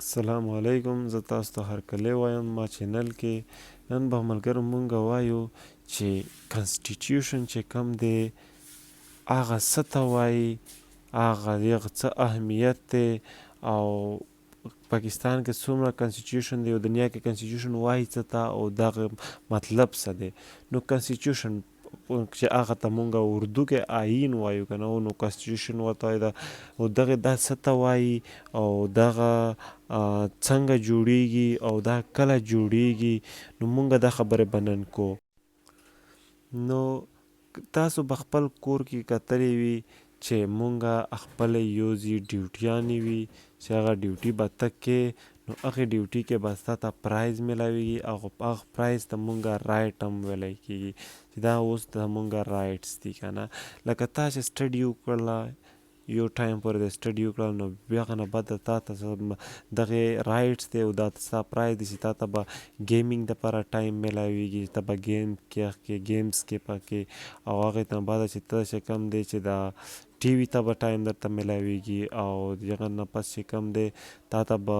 السلام علیکم. زه تاسو ته هرکلی وایم ما چینل کې. نن به ملګرو مونږ وایو چې کنسټیټیوشن چې کوم دی هغه څه ته وایي، هغه یغه څه اهمیت دی، او پاکستان کې څومره کنسټیټیوشن دی او دنیا کې کنسټیټیوشن وایي څه ته او دغه مطلب څه دی. نو کنسټیټیوشن چې هغه ته مونږ اردو کې آیین وایو که نه، نو کنسټیټیوشن ورته وایي او دغه دا څه ته وایي او دغه څنګه جوړیږي او دا کله جوړیږي. نو مونږ دا خبرې به نن کوو. نو تاسو به خپل کور کې کتلی وي چې مونږه خپله یوځي ډیوټیانې وي چې هغه ډیوټي به ته کې، نو هغې ډیوټي کې به تا ته پرایز میلاویږي او هغه پرایز ته مونږه رایټ هم ویلی کېږي چې دا اوس د مونږه رایټس دي که نه. لکه تا چې سټډي وکړله یو ټایم پورې د سټډي وکړه، نو بیا هغه نه بعد تا ته دغې رایټس دی او دا ستا پرایز دی چې تا ته به ګیمینګ دپاره ټایم میلاویږي، ته به ګیمز کې پکې، او هغې نه بعد چې ته چې کوم دی چې دا ټي وي ته به ټایم درته میلاویږي، او د هغه نه پس چې کوم دی تا ته به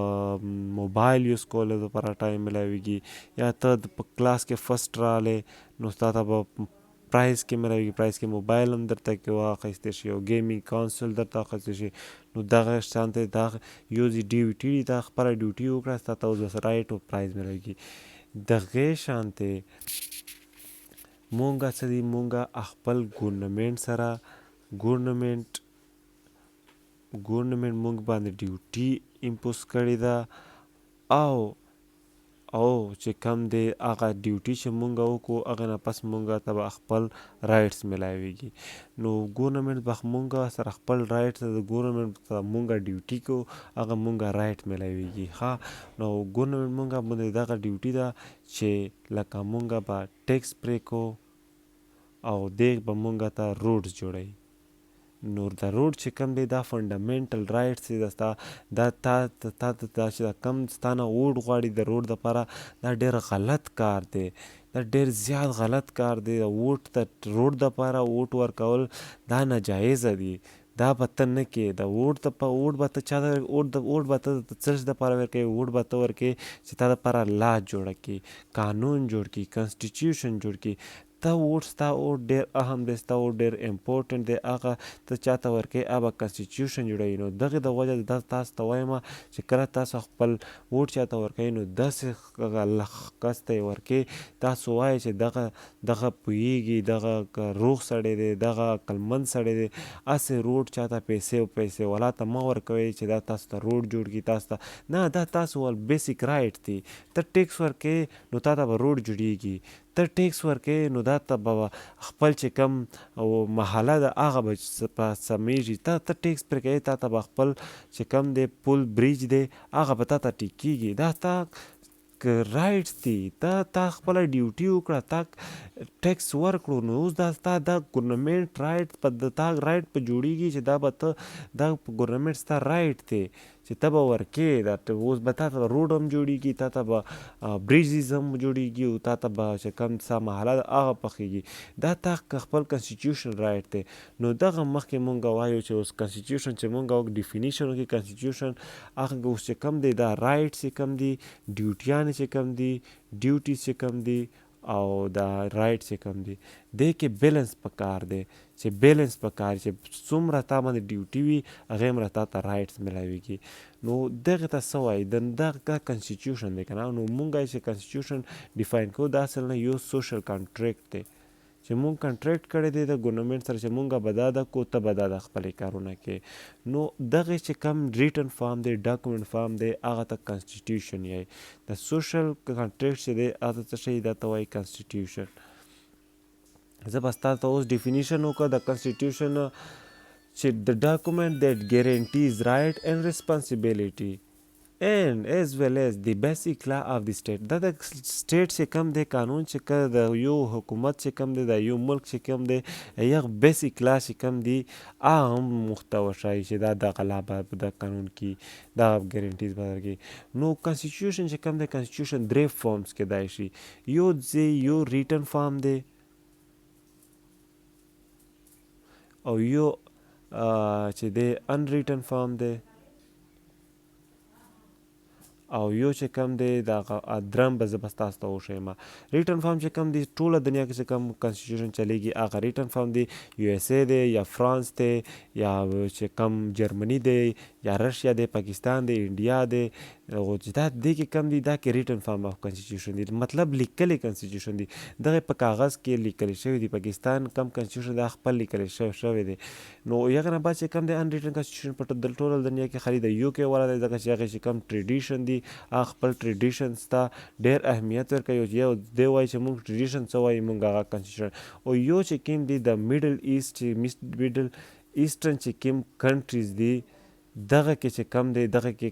موبایل یوز کولو دپاره ټایم میلاویږي، یا ته په کلاس کې فسټ راغلی نو تا ته به پرایز کې میلاویږي، پرایز کې موبایل هم درته کې واخیستی شي او گیمینګ کانسول درته اخیستی شي. نو دغه شان دی دا یوځي ډیوټي دا خپله ډیوټي وکړه تا ته اوس رایټ او پرایز میلاویږي. دغې شانتې مونږه څه دي، مونږه خپل ګورنمنټ سره ګورنمنټ مونږ باندې ډیوټي امپوز کړې ده، او چې کوم دی هغه ډیوټي چې مونږ وکړو هغې نه پس مونږ ته به خپل رایټس میلاویږي. نو ګورنمنټ به مونږ سره خپل رایټس د ګورنمنټ ته مونږ ډیوټي کو هغه مونږ رایټ میلاویږي. ښه، نو ګورنمنټ مونږ باندې دغه ډیوټي ده چې لکه مونږ به ټیکس پرې کو او دی به مونږ ته روډز جوړوي. نو د روډ چې کوم دی دا فنډامنټل رایټس دی ستا، دا تا چې دا کم ستا نه ووټ غواړي د روډ دپاره، دا ډېر غلط کار دی، دا ډېر زیات غلط کار دی. د روډ دپاره ووټ ورکول دا ناجایزه دي، دا به ته نه کې. د ووټ به ته چا ته ووټ به ته څه دپاره ورکوې؟ ووټ به ته ورکوې چې تا دپاره لا جوړه کړي، قانون جوړ کړي، کنسټیټیوشن جوړ کړي. ته ووټ ستا ووټ ډېر اهم دی، ستا ووټ ډېر امپورټنټ دی، هغه ته چا ته ورکوې هغه به کنسټیټیوشن جوړوي. نو دغې د وجه دا تاسو ته وایم چې کله تاسو خپل ووټ چا ته ورکوئ نو داسې کس ته یې ورکوې تاسو وایئ چې دغه پوهېږي، دغه روغ سړی دی، دغه عقلمند سړی دی. هسې روډ چا ته پیسې والا ته مه ورکوئ چې دا تاسو ته روډ جوړ کړي، تاسو ته نه، دا تاسو بیسیک رایټ دی. ته ټیکس ورکوې نو تا ته به روډ جوړیږي، ته ټیکس ورکوې نو دا ته به خپل چې کوم محله ده هغه به سمیږي. ته ټیکس پرې کوې تا ته به خپل چې کوم دی پل بریج دی هغه به تا ته ټیکېږي. دا ستا رایټس دي، تا خپله ډیوټي وکړه، تا ټیکس ورکړو، نو اوس دا ستا دا ګورنمنټ رایټ د تا رایټ په جوړیږي چې دا به ته دا ګورنمنټ ستا رایټ دی چې ته به ورکې. دا اوس به تا ته روډ هم جوړیږي، تا ته به بریجز هم جوړیږي او تا ته به چې کوم ستا محله ده هغه پخیږي. دا تا خپل کنسټیټیوشن رایټ دی. نو دغه مخکې مونږ وایو چې اوس کنسټیټیوشن چې مونږ ډیفینیشن وکړي کنسټیټیوشن هغه اوس چې کوم دی دا رایټس چې کوم دي، ډیوټیانې چې کوم دي، ډیوټیز چې کوم دي او دا رایټ چې کوم دي، دې کې بیلنس پکار دی چې بیلنس پکار چې څومره تا باندې ډیوټي وي هغې همره تا ته رایټس میلاویږي. نو دغې ته څه وایي؟ دغه کنسټیټیوشن دی که نه. نو مونږ چې کنسټیټیوشن ډیفاین کوو دا اصل نه یو سوشل کانټریکټ دی چې مونږ کنټریکټ کړی دی د ګورنمنټ سره چې مونږ به دا کو ته به دا خپلې کارونه کې. نو دغې چې کم ریټن فارم دی، ډاکومنټ فارم دی، هغه ته کنسټیټیوشن یایي. د سوشل کانټریکټ چې دی هغه ته څه شي دا ته وایي کنسټیټیوشن. زه به ستا ته اوس ډیفینیشن وکړه د کنسټیټیوشن چې د ډاکومنټ دیټ ګارنټیز رایټ اینډ ریسپانسیبلیټي and as well as the basic law of the state. دا د سټیټ چې کوم دی قانون چې د یو حکومت چې کوم دی د یو ملک چې کوم دی یغ بیسیک لا چې کوم دی هغه هم محتوی شایي چې دا دغه لا به د قانون کې دا ګارنټیز به درکړي. نو کنسټیټیوشن چې کوم دی کنسټیټیوشن درې فارمز کیدای شي. یو ریټن فارم دی او یو چې دی ان ریټن فارم دی او یو چې کم دی دغه درم به زه بس تاسو ته وښیم. ریټن فارم چې کم دی ټوله دنیا کې چې کم کنسټیټیوشن چلیږي هغه ریټن فارم دی، یو اس ای دی یا فرانس دی یا چې کم جرمني دی یا رشیا دی، پاکستان دی، انډیا دی، او چې دا دې کې کم دی دا کې ریټن فارم اف کنسټیټیوشن دی، مطلب لیکلی کنسټیټیوشن دی، دغه په کاغذ کې لیکل شوی دی. پاکستان کم کنسټیټیوشن دا خپل لیکل شوی دی. نو هغه نه بعد چې کم دی ان ریټن کنسټیټیوشن په ټوله دنیا کې خالي د یو کې والا دی، ځکه چې هغه چې کم ټریډیشن دی هغه خپل ټریډیشنز ته ډېر اهمیت ورکوي. یو دی وایي چې موږ ټریډیشن څه وایي موږ هغه کنسټیټیوشن. او یو چې کوم دی د میډل ایسټرن چې کوم کنټریز دی دغه کې چې کم دی دغه کې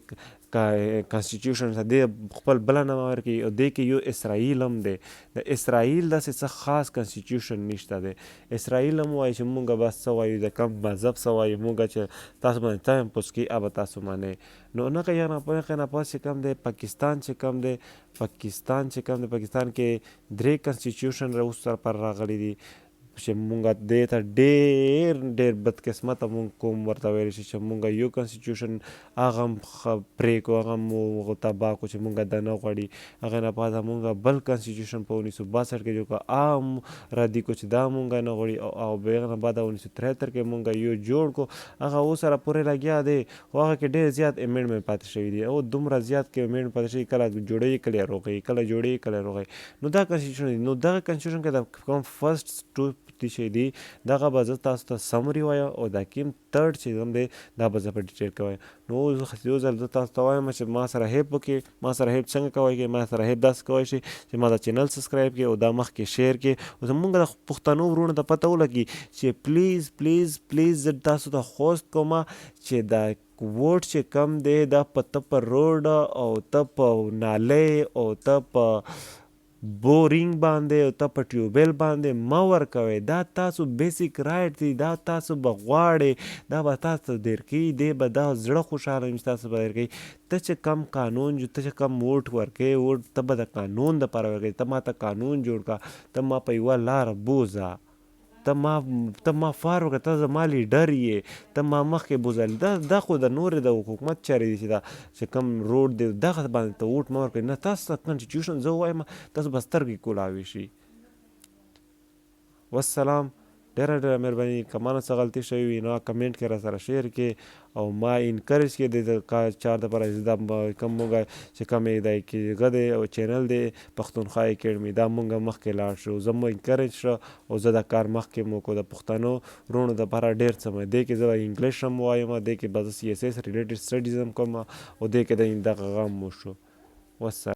کنسټیټیوشن دی خپل بله نامه ورکوي. او دې کې یو اسرائیل هم دی. د اسرائیل داسې څه خاص کنسټیټیوشن نشته دی. اسرائیل هم وایي چې مونږ بس څه وایو د کم مذهب څه وایو مونږ چې تاسو باندې ټایم پوس کوي هغه به تاسو منئ. نو هغه نه پاس چې کم دی پاکستان چې کم دی پاکستان کې 3 کنسټیټیوشن اوس پر راغلي دي چې مونږ دې ته ډېر بدقسمته مونږ کوم ورته ویلی شي چې مونږ یو کنسټیټیوشن هغه هم پرېږدو هغه هم تباه کړو چې مونږ دا نه غواړي. هغې نه بعد مونږ بل کنسټیټیوشن په 1962 کې جوړ کړو هغه ردي کړو چې دا مونږ نه غواړي. او هغې نه بعد 1973 کې مونږ یو جوړ کړو هغه اوس سره پورې لګیا دی. خو هغه کې ډېر زیات امینډمنټ پاتې شوي دي او دومره زیات کې امینډمنټ پاتې شوي کله جوړوي کله روغوي کله جوړوي کله روغوي. نو دا کنسټیټیوشن دی. نو دغه کنسټیټیوشن کې د کوم فرسټ 2 چې دی دغه به زه تاسو ته سمري وایم او دا کوم تھرډ چې کوم دی دا به زه په ډیټیل کې وایم. نو یو ځل زه تاسو ته وایم چې ما سره هیلپ وکړئ. ما سره هیلپ څنګه کوئ چې ما سره هیلپ داسې کوی شي چې ما دا چینل سبسکرایب کړئ او دا مخکې شیر کړئ. او زمونږ د پښتنو ورونو ته پته ولګي چې پلیز پلیز پلیز زه تاسو ته خوست کوم چې دا ووټ چې کم دی دا په ته په روډ او ته په نالۍ او ته په بورینګ باندې او ته په ټیوبیل باندې مه ورکوئ. دا تاسو بیسیک رایټ دی. دا تاسو به غواړئ دا به تاسو درکوي دی به دا زړه خوشحاله وي چې تاسو به درکوي. ته چې کم قانون ته چې کم ووټ ورکوې ووټ ته به د قانون دپاره ورکوې. ته ما ته قانون جوړ کړه. ته ما په یوه لاره بوځه. ته ما فار وکړه. ته زما لیډر یې. ته ما مخکې بوځه. دا خو د نورې د حکومت چارې دي چې دا چې کم روډ دی دغه باندې ته ووټ مه ورکوئ. نه تاسو ته کنسټیټیوشن زه ووایم تاسو به سترګې کولاوې شي. والسلام. ډېره مهرباني که ما نه څه غلطي شوې وي نو کمنټ کې را سره شیر کړې او ما انکریج کړې د چار دپاره چې دا کوم مونږ چې کوم دی هغه دی او چینل دی پښتونخوا اکیډمي دا مونږ مخکې لاړ شو. زه مو انکریج شو او زه دا کار مخکې مو کړو د پښتنو وروڼو دپاره ډېر څه مې دې کې زه انګلیش هم وایم دې کې به زه CSS ریلیټډ سټډیز هم کوم او دې کې د دغه غم مو شو. والسلام.